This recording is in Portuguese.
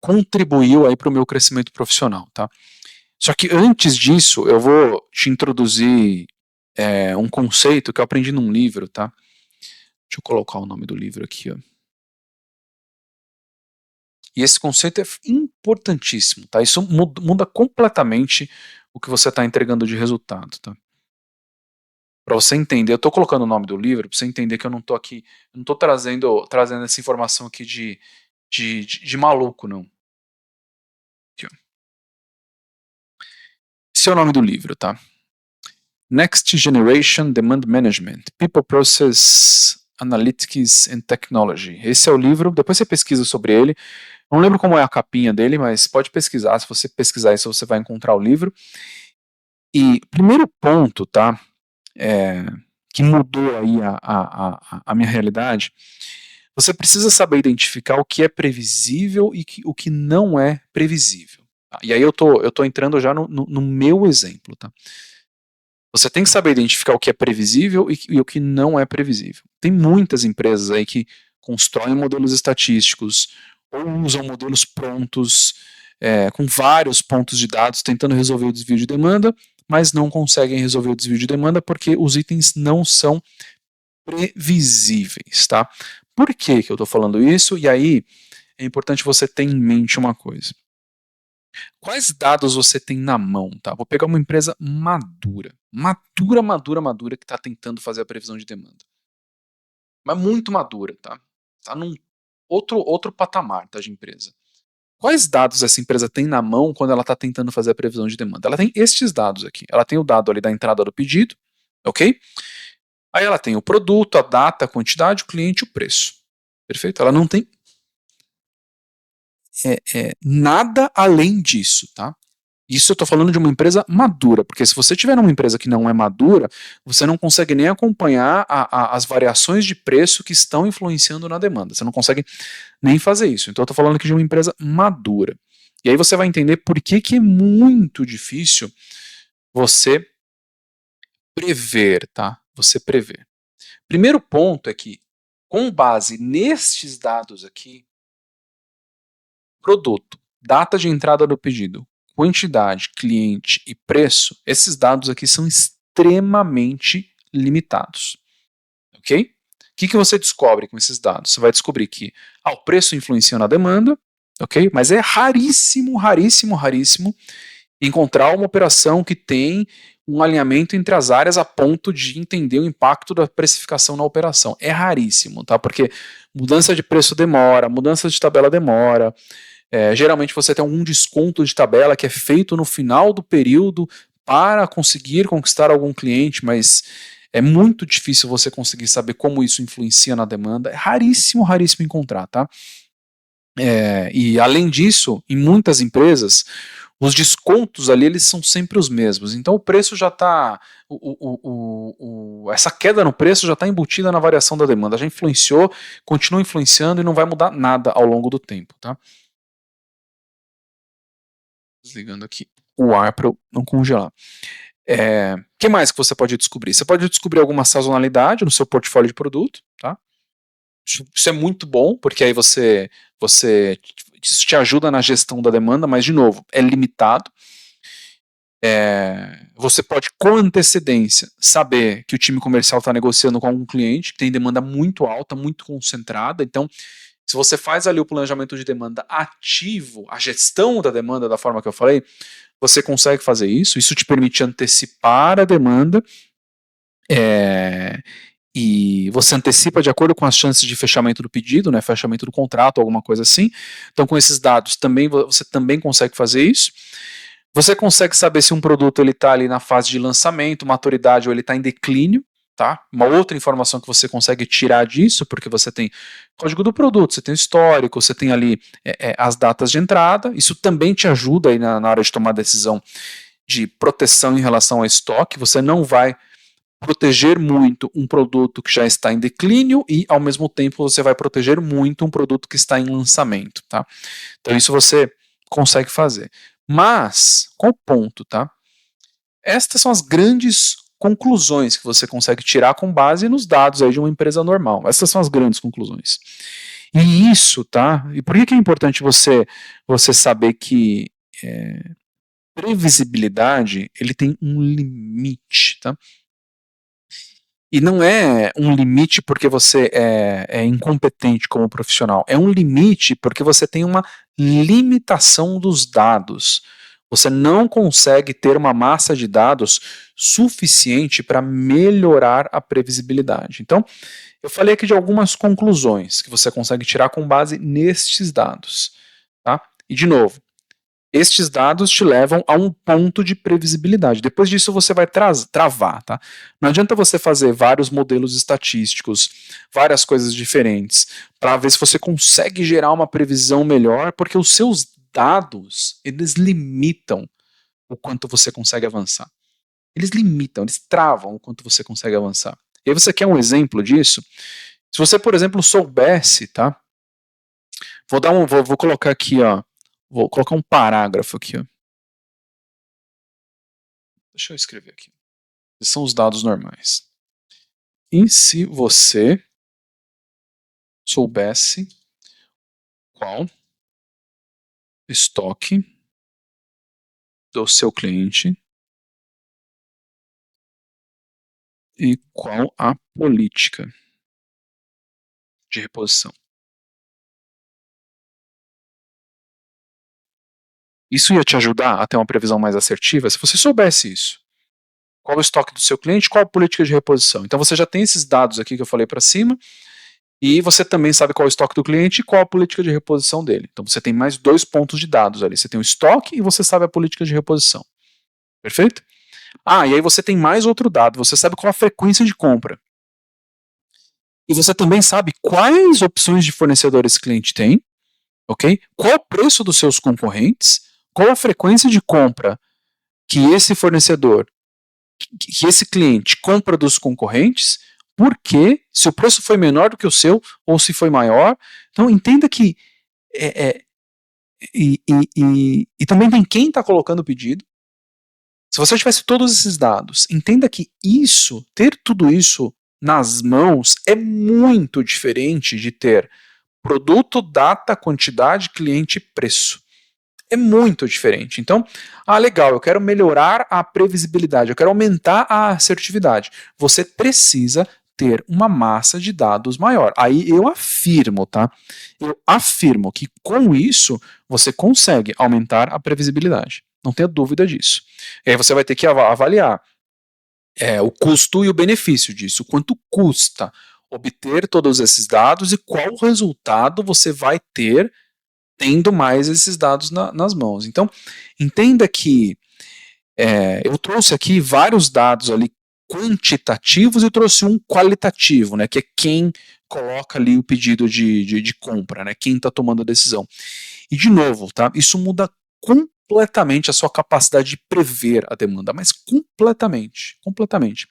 contribuiu aí para o meu crescimento profissional, tá? Só que antes disso, eu vou te introduzir um conceito que eu aprendi num livro, tá? Deixa eu colocar o nome do livro aqui, ó. E esse conceito é importantíssimo, tá? Isso muda completamente o que você está entregando de resultado, tá? Para você entender, eu estou colocando o nome do livro para você entender que eu não estou aqui, eu não estou trazendo essa informação aqui de maluco, não. Aqui, ó. Esse é o nome do livro, tá? Next Generation Demand Management, People Process Analytics and Technology. Esse é o livro, depois você pesquisa sobre ele. Não lembro como é a capinha dele, mas pode pesquisar, se você pesquisar isso você vai encontrar o livro. E primeiro ponto, tá, que mudou aí a minha realidade, você precisa saber identificar o que é previsível e o que não é previsível. Tá? E aí eu tô entrando já no meu exemplo, tá? Você tem que saber identificar o que é previsível e o que não é previsível. Tem muitas empresas aí que constroem modelos estatísticos ou usam modelos prontos, com vários pontos de dados, tentando resolver o desvio de demanda, mas não conseguem resolver o desvio de demanda porque os itens não são previsíveis, tá? Por que que eu estou falando isso? E aí é importante você ter em mente uma coisa. Quais dados você tem na mão, tá? Vou pegar uma empresa madura, que está tentando fazer a previsão de demanda. Mas muito madura, tá? Tá num outro patamar, tá, de empresa. Quais dados essa empresa tem na mão quando ela está tentando fazer a previsão de demanda? Ela tem estes dados aqui. Ela tem o dado ali da entrada do pedido, ok? Aí ela tem o produto, a data, a quantidade, o cliente e o preço. Perfeito? Ela não tem nada além disso, tá? Isso eu estou falando de uma empresa madura, porque se você tiver numa empresa que não é madura, você não consegue nem acompanhar as variações de preço que estão influenciando na demanda. Você não consegue nem fazer isso. Então eu estou falando aqui de uma empresa madura. E aí você vai entender por que é muito difícil você prever, tá? Você prever. Primeiro ponto é que, com base nestes dados aqui, produto, data de entrada do pedido, quantidade, cliente e preço, esses dados aqui são extremamente limitados. Ok? O que você descobre com esses dados? Você vai descobrir que o preço influencia na demanda, ok? Mas é raríssimo, raríssimo, raríssimo encontrar uma operação que tem um alinhamento entre as áreas a ponto de entender o impacto da precificação na operação. É raríssimo, tá? Porque mudança de preço demora, mudança de tabela demora. Geralmente você tem algum desconto de tabela que é feito no final do período para conseguir conquistar algum cliente, mas é muito difícil você conseguir saber como isso influencia na demanda. É raríssimo, raríssimo encontrar, tá? E além disso, em muitas empresas, os descontos ali eles são sempre os mesmos. Então o preço já está. Essa queda no preço já está embutida na variação da demanda. Já influenciou, continua influenciando e não vai mudar nada ao longo do tempo, tá? Desligando aqui o ar para eu não congelar. O que mais que você pode descobrir? Você pode descobrir alguma sazonalidade no seu portfólio de produto, tá? Isso é muito bom, porque aí isso te ajuda na gestão da demanda, mas de novo, é limitado. Você pode com antecedência saber que o time comercial está negociando com algum cliente que tem demanda muito alta, muito concentrada, então se você faz ali o planejamento de demanda ativo, a gestão da demanda da forma que eu falei, você consegue fazer isso. Isso te permite antecipar a demanda e você antecipa de acordo com as chances de fechamento do pedido, né, fechamento do contrato, alguma coisa assim. Então, com esses dados, você também consegue fazer isso. Você consegue saber se um produto está ali na fase de lançamento, maturidade, ou ele está em declínio. Tá? Uma outra informação que você consegue tirar disso, porque você tem código do produto, você tem o histórico, você tem ali as datas de entrada, isso também te ajuda aí na hora de tomar decisão de proteção em relação ao estoque, você não vai proteger muito um produto que já está em declínio e, ao mesmo tempo, você vai proteger muito um produto que está em lançamento. Tá? Então isso você consegue fazer. Mas, qual o ponto? Tá? Estas são as grandes conclusões que você consegue tirar com base nos dados aí de uma empresa normal. Essas são as grandes conclusões. E isso, tá? E por que é importante você saber que previsibilidade, ele tem um limite, tá? E não é um limite porque você é incompetente como profissional, é um limite porque você tem uma limitação dos dados. Você não consegue ter uma massa de dados suficiente para melhorar a previsibilidade. Então, eu falei aqui de algumas conclusões que você consegue tirar com base nestes dados. Tá? E, de novo, estes dados te levam a um ponto de previsibilidade. Depois disso você vai travar, tá? Não adianta você fazer vários modelos estatísticos, várias coisas diferentes, para ver se você consegue gerar uma previsão melhor, porque os seus dados, eles limitam o quanto você consegue avançar. Eles limitam, eles travam o quanto você consegue avançar. E aí você quer um exemplo disso? Se você, por exemplo, soubesse, tá? Vou colocar aqui, ó. Vou colocar um parágrafo aqui, ó. Deixa eu escrever aqui. Esses são os dados normais. E se você soubesse qual estoque do seu cliente e qual a política de reposição. Isso ia te ajudar a ter uma previsão mais assertiva se você soubesse isso. Qual o estoque do seu cliente, qual a política de reposição. Então você já tem esses dados aqui que eu falei para cima, e você também sabe qual é o estoque do cliente e qual a política de reposição dele. Então você tem mais 2 pontos de dados ali. Você tem o estoque e você sabe a política de reposição. Perfeito? Ah, e aí você tem mais outro dado. Você sabe qual a frequência de compra. E você também sabe quais opções de fornecedor esse cliente tem, ok? Qual o preço dos seus concorrentes, qual a frequência de compra que esse fornecedor, que esse cliente compra dos concorrentes, por quê? Se o preço foi menor do que o seu ou se foi maior. Então entenda que e também tem quem está colocando o pedido. Se você tivesse todos esses dados, entenda que isso, ter tudo isso nas mãos é muito diferente de ter produto, data, quantidade, cliente e preço. É muito diferente. Então, legal, eu quero melhorar a previsibilidade, eu quero aumentar a assertividade. Você precisa ter uma massa de dados maior. Aí eu afirmo, tá? Eu afirmo que com isso você consegue aumentar a previsibilidade. Não tenha dúvida disso. E aí você vai ter que avaliar o custo e o benefício disso. Quanto custa obter todos esses dados e qual resultado você vai ter tendo mais esses dados nas mãos. Então, entenda que eu trouxe aqui vários dados ali quantitativos e trouxe um qualitativo, né, que é quem coloca ali o pedido de compra, né, quem está tomando a decisão. E de novo, tá, isso muda completamente a sua capacidade de prever a demanda, mas completamente, completamente.